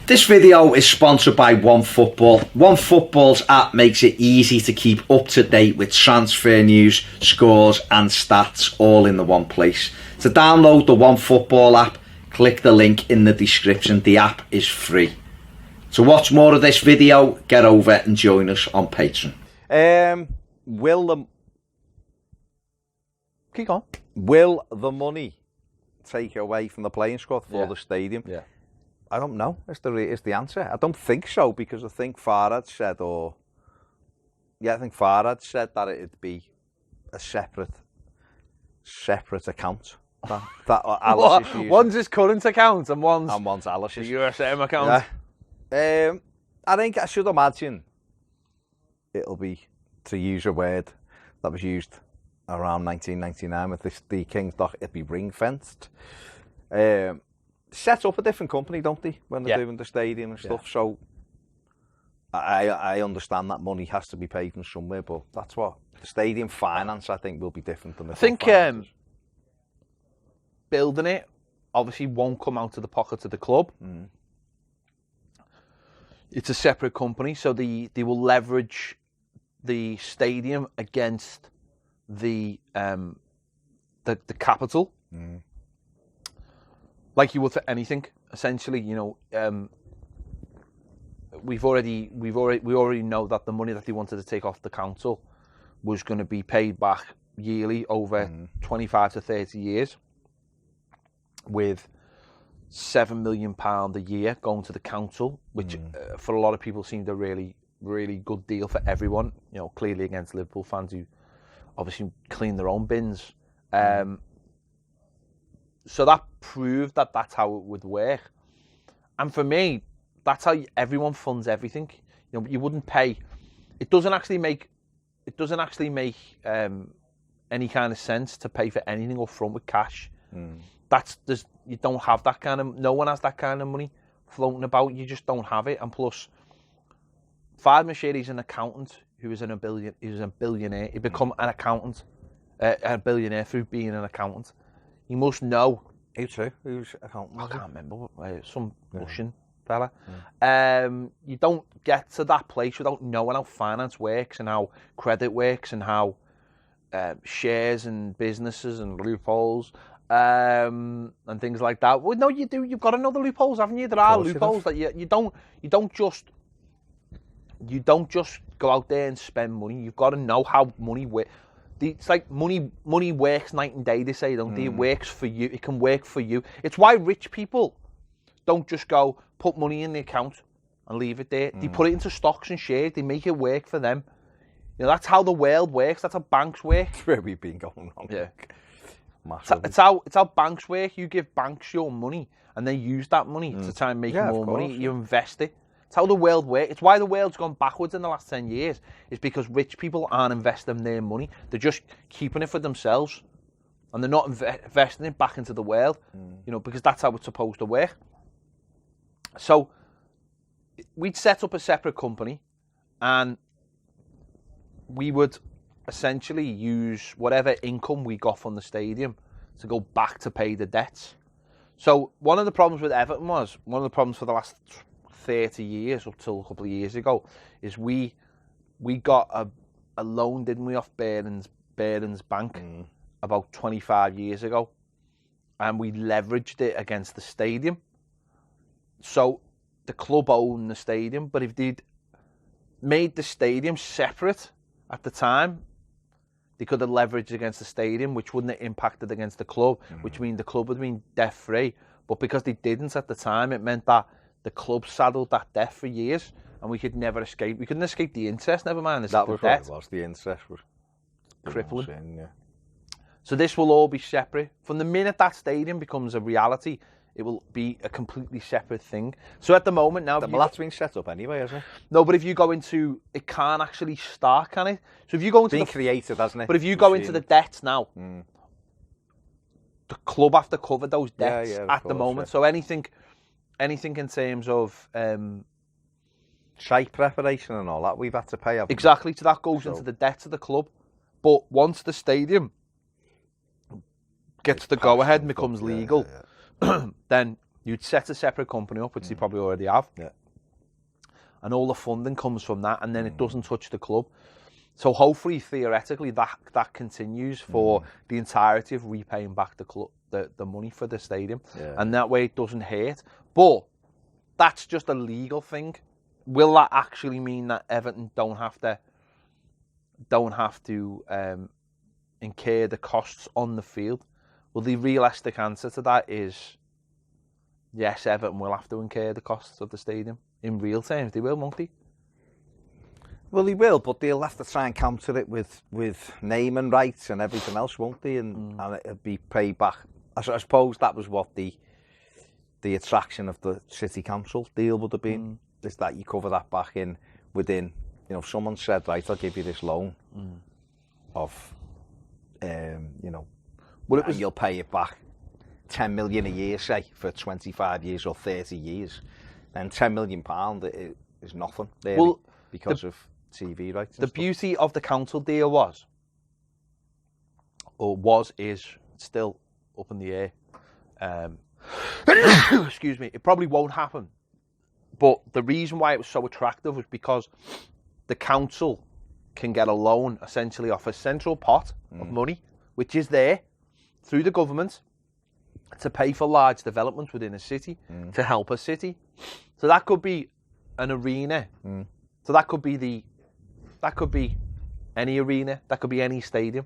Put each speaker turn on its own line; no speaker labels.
This video is sponsored by OneFootball. OneFootball's app makes it easy to keep up to date with transfer news, scores and stats all in the one place. To download the OneFootball app, click the link in the description. The app is free. To watch more of this video, get over and join us on Patreon.
Will the money take away from the playing squad for the stadium?
Yeah.
I don't know. Is the answer? I don't think so, because I think Farhad said, that it'd be a separate account. That Alice is using.
One's his current account and one's
Alice's.
the USM account.
Yeah. I should imagine it'll be, to use a word that was used around 1999 with the King's Dock, it'd be ring fenced. Set up a different company, don't they, when they're doing the stadium and stuff. So I understand that money has to be paid from somewhere, but that's what the stadium finance, I think, will be different than the
building it obviously won't come out of the pocket of the club. It's a separate company, so they will leverage the stadium against the capital. Like you would for anything, essentially. We already know that the money that they wanted to take off the council was going to be paid back yearly over 25 to 30 years, with £7 million a year going to the council, which for a lot of people seemed a really, really good deal for everyone. Clearly against Liverpool fans who obviously clean their own bins. So that proved that that's how it would work. And for me, that's how everyone funds everything. You wouldn't pay. It doesn't actually make any kind of sense to pay for anything up front with cash. You don't have that kind of. No one has that kind of money floating about. You just don't have it. And plus, Farhad Moshiri's an accountant who is a billionaire. He become an accountant, a billionaire through being an accountant. You must know.
Who's accountant?
I can't remember. Some Russian fella. You don't get to that place without knowing how finance works and how credit works and how shares and businesses and loopholes and things like that. Well, no, you do. You've got to know the loopholes, haven't you? There are loopholes that you don't just go out there and spend money. You've got to know how money works. It's like money works night and day, they say, don't they? It works for you. It can work for you. It's why rich people don't just go put money in the account and leave it there. They put it into stocks and shares. They make it work for them. That's how the world works. That's how banks work.
That's where we've been going wrong.
Yeah.
Massively.
It's how banks work. You give banks your money and they use that money to try and make more money. You invest it. It's how the world works. It's why the world's gone backwards in the last 10 years. It's because rich people aren't investing their money. They're just keeping it for themselves. And they're not investing it back into the world, because that's how it's supposed to work. So we'd set up a separate company and we would essentially use whatever income we got from the stadium to go back to pay the debts. So one of the problems with Everton one of the problems for the last 30 years up till a couple of years ago is we got a loan, didn't we, off Behrens Bank about 25 years ago, and we leveraged it against the stadium. So the club owned the stadium, but if they'd made the stadium separate at the time, they could have leveraged against the stadium, which wouldn't have impacted against the club, which means the club would have been debt free. But because they didn't at the time, it meant that the club saddled that debt for years, and we could never escape. We couldn't escape the interest, never mind the
that was
debt.
What it was. The interest was
crippling. So this will all be separate. From the minute that stadium becomes a reality, it will be a completely separate thing. So at the moment now...
Well, that's been set up anyway, hasn't it?
No, but if you go into... It can't actually start, can it? So if you go into...
It's been created, hasn't it?
But if you go into the debts now, the club have to cover those debts at the moment. So anything in terms of...
site preparation and all that, we've had to pay.
Exactly, so that goes into the debts of the club. But once the stadium gets the go-ahead and becomes legal, then You'd set a separate company up, which they probably already have.
Yeah.
And all the funding comes from that, and then it doesn't touch the club. So hopefully, theoretically, that continues for the entirety of repaying back the club, the money for the stadium, and that way it doesn't hurt. But that's just a legal thing. Will that actually mean that Everton don't have to incur the costs on the field? Well, the realistic answer to that is yes, Everton will have to incur the costs of the stadium. In real terms, they will, won't they?
Well, they will, but they'll have to try and counter it with naming rights and everything else, won't they? And it'll be paid back. I suppose that was what the attraction of the city council deal would have been, is that you cover that back within, you know, someone said, right, I'll give you this loan of, you know, well, and you'll pay it back 10 million a year, say, for 25 years or 30 years. Then £10 million is nothing, really, well, because of TV rights.
The beauty of the council deal is still up in the air. Excuse me, it probably won't happen. But the reason why it was so attractive was because the council can get a loan essentially off a central pot of money, which is there through the government to pay for large developments within a city, to help a city. So that could be an arena. So that could be any arena, that could be any stadium.